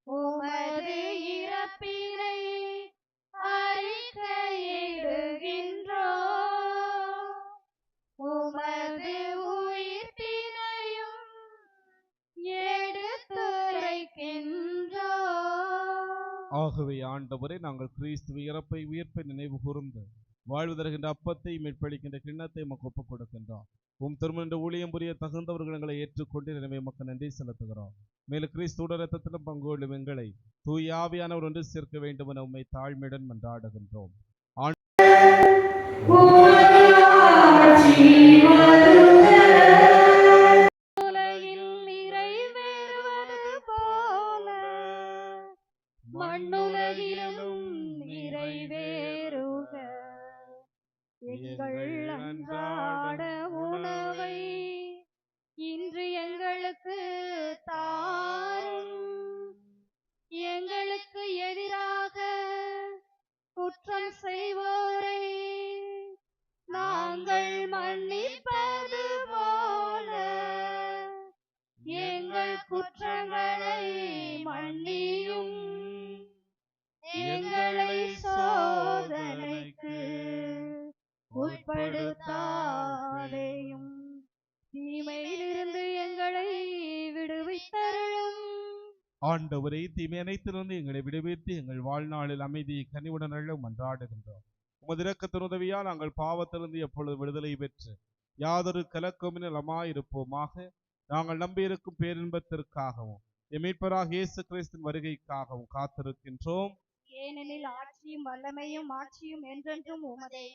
உமது இறப்பினை அறிக்கையிடுகின்றோம், உமது உயிர்த்தெழுதலையும் ஆகவே ஆண்டவரே, நாங்கள் கிறிஸ்துவ இறப்பை உயிர்ப்பை நினைவு கூர்ந்து வாழ்வு தருகின்ற அப்பத்தை மீட்பளிக்கின்ற கிண்ணத்தை உமக்கு ஒப்புக் கொடுக்கின்றோம். திருமண ஊழியம் புரிய தகுந்தவர்கள் எங்களை ஏற்றுக்கொண்டு எனவே உமக்கு நன்றி செலுத்துகிறோம். மேலும் கிறிஸ்துவோட இரத்தத்திலும் பங்கு கொள்ளும் எங்களை தூய ஆவியானவர் ஒன்று சேர்க்க வேண்டும் என உம்மை தாழ்மையுடன் மன்றாடுகின்றோம். மண்ணுலகிலும் நிறைவேறுக. எங்கள் அன்றாட உணவை இன்று எங்களுக்கு தாரும். எங்களுக்கு எதிராக குற்றம் செய்வோரை நாங்கள் மன்னிப்பது போல எங்கள் குற்றங்களை மன்னியும். எங்களை சோதனைக்கு உட்படுத்தாதேயும், தீமையிலிருந்து எங்களை விடுவித்தருளும். ஆண்டவரே, தீமை அனைத்திலிருந்து எங்களை விடுவித்து எங்கள் வாழ்நாளில் அமைதியை கனிவுடன் அருள மன்றாடுகின்றோம். உமது இரக்கத்தின் உதவியால் நாங்கள் பாவத்திலிருந்து எப்பொழுது விடுதலை பெற்று யாதொரு கலக்கமும் நலமாயிருப்போமாக. நாங்கள் நம்பியிருக்கும் பேரின்பத்திற்காகவும் மீட்பராக இயேசு கிறிஸ்துவின் வருகைக்காகவும் காத்திருக்கின்றோம். ஏனெனில் ஆட்சியும் வல்லமையும் மாட்சியும் என்றென்றும் உமதே.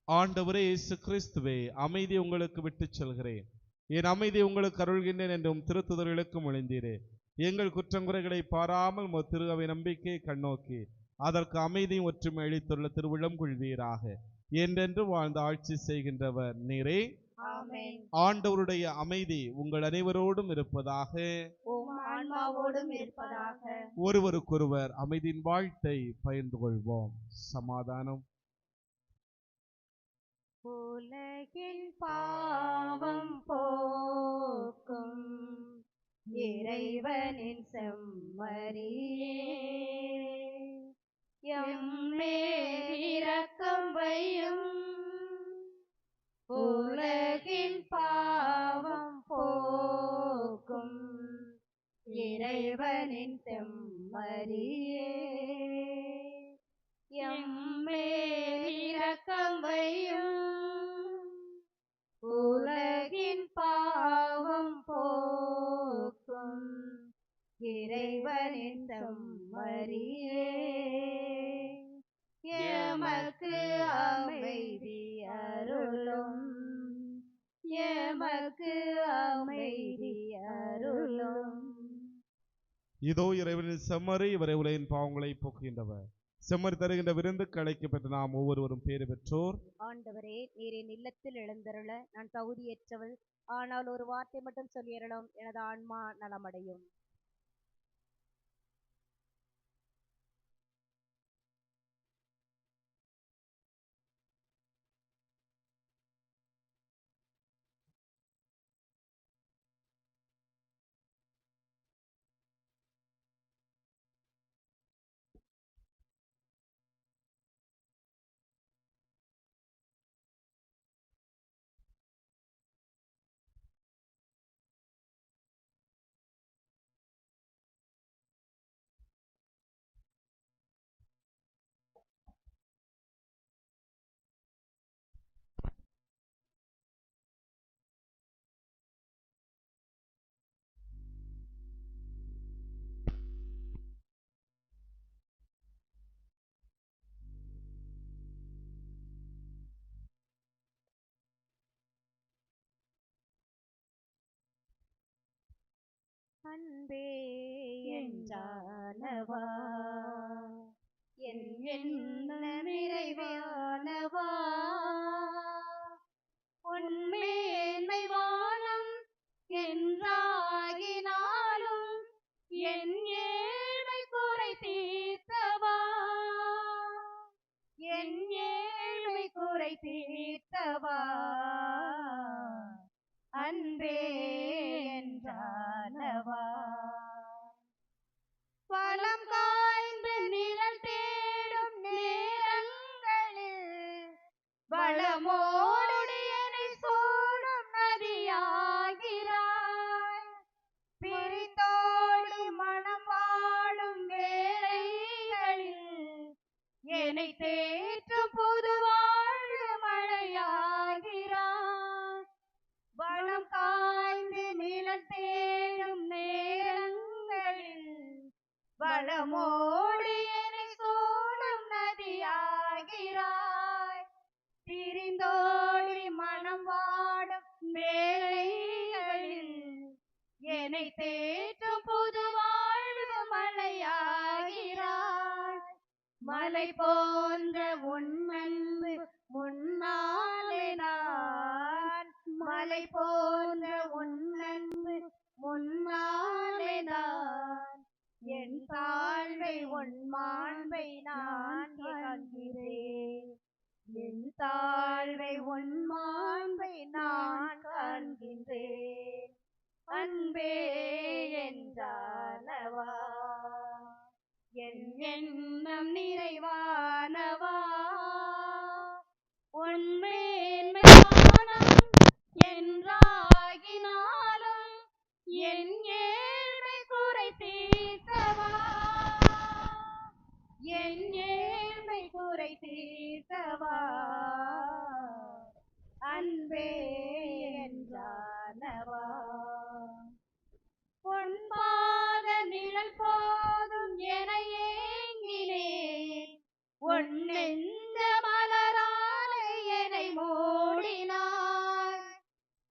ஆண்டவரே இயேசு கிறிஸ்துவே, அமைதி உங்களுக்கு விட்டுச் செல்கிறேன், என் அமைதி உங்களுக்கு அருள்கின்றேன் என்றும் திருத்துதர்களுக்கு மொழிந்தீரே. எங்கள் குற்றங்குறைகளை பாராமல் உமது திரு அவை நம்பிக்கையை கண்ணோக்கி அதற்கு அமைதியும் ஒற்றுமை அளித்துள்ள திருவிழம் கொள்வீராக. என்றென்று வாழ்ந்து ஆட்சி செய்கின்றவர் நீரே. ஆண்டவருடைய அமைதி உங்கள் அனைவரோடும் இருப்பதாக. ஒருவருக்கொருவர் அமைதியின் வாழ்த்தை பகிர்ந்து கொள்வோம். சமாதானம். உலகின் பாவம் போக்கும் இறைவனின் செம்மறியே, எம்மேல் இரக்கம் வையும். உலகின் பாவம் போக்கும் இறைவனின் செம்மறியே, எம்மேல் இரக்கம் வையும். உலகின் பாவம் போக்கும் இறைவனின் செம்மறியே, எமக்கு அமைதி அருளும். எமக்கு அமைதி அருளும். இதோ இறைவனின் செம்மறி, இவரை உலகின் பாவங்களை போக்குகின்றவர். செம்மறி தருகின்ற விருந்துக்கு அழைக்கப்பட்ட நாம் ஒவ்வொருவரும் பேறு பெற்றோர். ஆண்டவரே, நீர் என் இல்லத்தில் எழுந்தருள நான் தகுதியற்றவள், ஆனால் ஒரு வார்த்தை மட்டும் சொல்லியறலும் எனது ஆன்மா நலமடையும். அன்பே என்றானவா, என் எண்ண நிறைவானவா, உன்மேன்மை வானம் என்றாகினாலும் என் ஏழ்மை குறை தீர்த்தவா, என் ஏழ்மை குறை தீர்த்தவா, அன்பே என்றானவா. பலம் காய்ந்த நிழல் தேடும் நேரங்களில் வளமோடு என்னை சூடும் நதியாகிறாய். பிரித்தோடு மனம் வாழும் நலமோடு என்னை சூழும் நதியாகிறாய். திரிந்தோடி மனம் வாடும் வேளைகளில் என்னை தேற்றும் புது வாழ்வு மலையாகிறாய். மலை போன்ற உன் அன்பு முன்னாலே நான், மலை போன்ற உன் அன்பு முன்னாலே நான், என் தாழ்வை உன் மாண்பை நான் காண்கிறேன். என் தாழ்வை உன் மாண்பை நான் காண்கின்றேன். அன்பே என்றானவா, என் எண்ணம் நிறைவானவா, உன் மேன்மை வானம் என்றாகினாலும் என் ஏழ்மை குறை தீர்த்தவா, என் ஏழ்மை குறை தீர்த்தவா, அன்பே என்றானவா. உன் பாத நிழல் போதும் என ஏங்கினேன், உன் நெஞ்ச மலராலே என்னை மூடினாய்.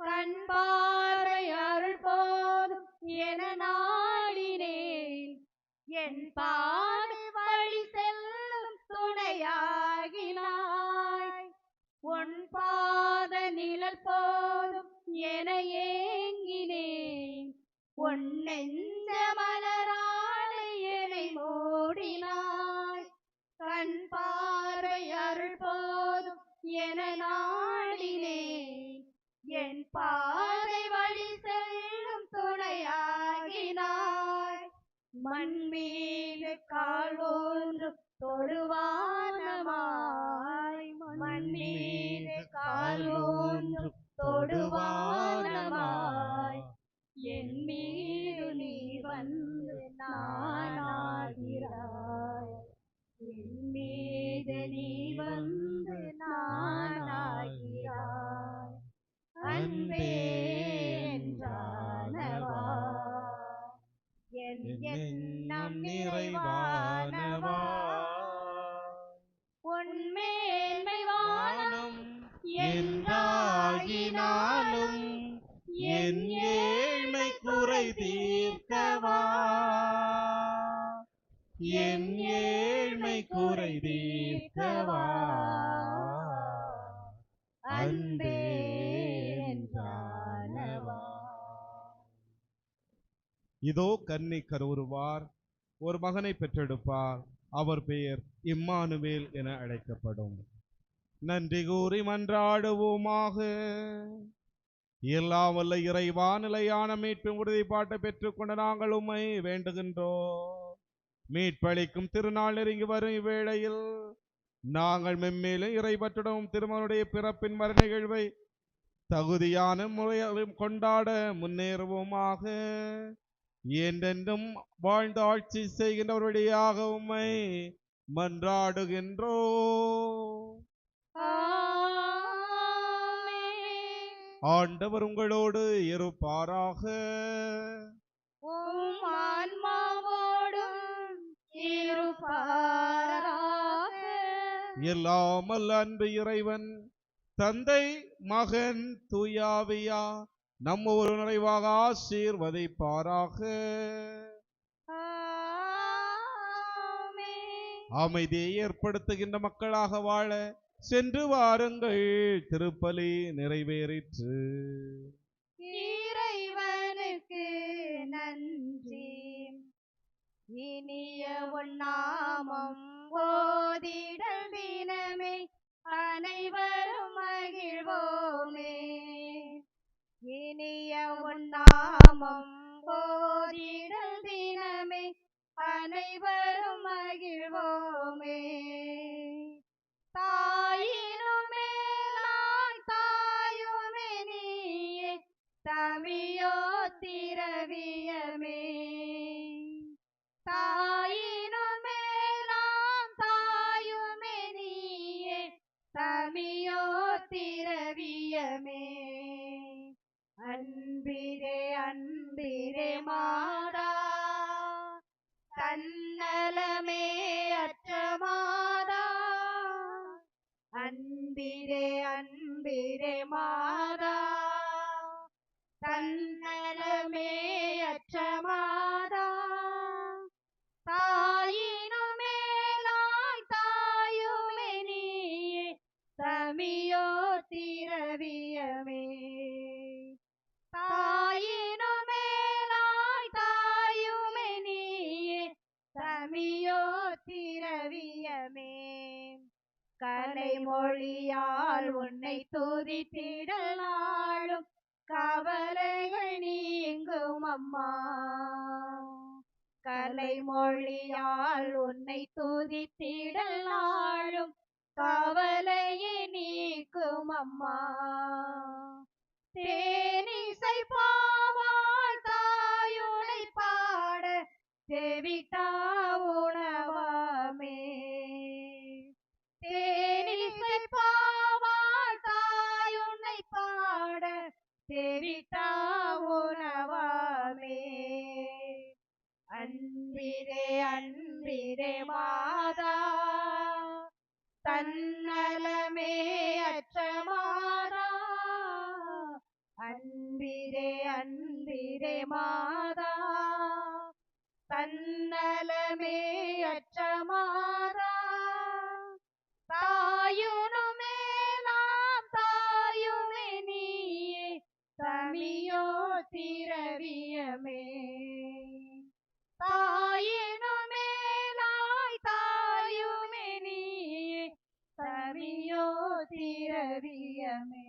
கண் பார்வை அருள் போதும் என நாடினேன், என் பாதை வழி செல்லும் துணையாகினாய். உன் பாத நிழல் போதும் என ஏங்கினேன், உன் நெஞ்ச மலராலே என்னை மூடினாய். கண் பார்வை அருள் போதும் என நாடினேன், என் பாதை வழி செல்லும் துணையாகினாய். மண் மீது கால் ஊன்றும் தொடுவானமாய், மண் மீது கால் ஊன்றும் தொடுவானமாய், என் மீது நீ வந்து நானாகிறாய். என் மீது நீ வந்து நானாகிறாய். அன்பே என்றானவா, என் எண்ணம் நிறைவானவா, உன் மேன்மை வானம் என்றாகினாலும் என் ஏழ்மை குறை தீர்க்கவா, என் ஏழ்மை குறை தீர்க்கவா, அன்பே என்றானவா. இதோ கன்னி கருவுறுவார், ஒரு மகனை பெற்றெடுப்பார், அவர் பெயர் இம்மானுவேல் என அழைக்கப்படும். நன்றி கூறி மன்றாடுவோமாக. எல்லாம் வல்ல இறைவா, நிலையான மீட்பின் உறுதிப்பாட்டை பெற்றுக்கொண்ட நாங்கள் உம்மை வேண்டுகின்றோம். மீட்பளிக்கும் திருநாள் நெருங்கி வரும் இவ்வேளையில் நாங்கள் மென்மேலும் இறைபற்றுடன் திருமகனுடைய பிறப்பின் மறு நிகழ்வை தகுதியான முறையில் கொண்டாட முன்னேறுவோமாக. என்றென்றும் வாழ்ந்து ஆட்சி செய்கின்றவர் வழியாக உம்மை மன்றாடுகின்றோம். ஆண்டவர் உங்களோடு இருப்பாராக. உம் ஆன்மாவோடும் இருப்பாராக. எல்லாம் வல்ல அன்பு இறைவன் தந்தை, மகன், தூயாவியா நம்ம ஒரு நிறைவாக ஆசீர்வதிப்பாராக. அமைதியை ஏற்படுத்துகின்ற மக்களாக வாழ சென்று வாருங்கள். திருப்பலி நிறைவேறிற்று. இறைவனுக்கு நன்றி. இனிய உன் நாமம் ஓதிடல் தினமே அனைவரும் மகிழ்வோமே. இனிய உன் நாமம் ஓதிடல் தினமே அனைவரும் மகிழ்வோமே. தாயினும் மேலாய் தாயுமே நீயே, தமியோ திரவியமே. தாயினும் மேலாம் தாயுமே நீயே, தமியோ திரவியமே. அன்பிரே அன்பிரே மாதா, தன்னலமே அற்ற மாதா, அன்பிரே அன்பிரே மாதா, தன்னலமே அற்ற மாதா, தாயினும் மேலாய் தாயுமே நீயே, தமியோ திரவியமே. தாயினும் மேலாய் தாயுமே நீயே, தமியோ திரவியமே. கலைமொழியால் உன்னை துதித்திடல் நாளும் கவலைகள் நீங்கும் அம்மா. கலைமொழியால் உன்னை துதித்திடல் நாளும் கவலையை நீக்கும் அம்மா. தேனிசை பாவால் தாயுனை பாட செவிட்டா உணவாமே. தேனிசை பாவால் தாயுனை பாட செவிட்டா உணவாமே. அன்பிரே அன்பிரே மாதா, தன்னலமே அற்ற மாதா, அன்பிரே அன்பிரே மாதா, தன்னலமே அற்ற மாதா, தாயுனும் மேலாம் தாயுமே நீயே, தமியோ திரவியமே. தாயினும் மேலாய் தாயுமே நீயே, தமியோ திரவியமே.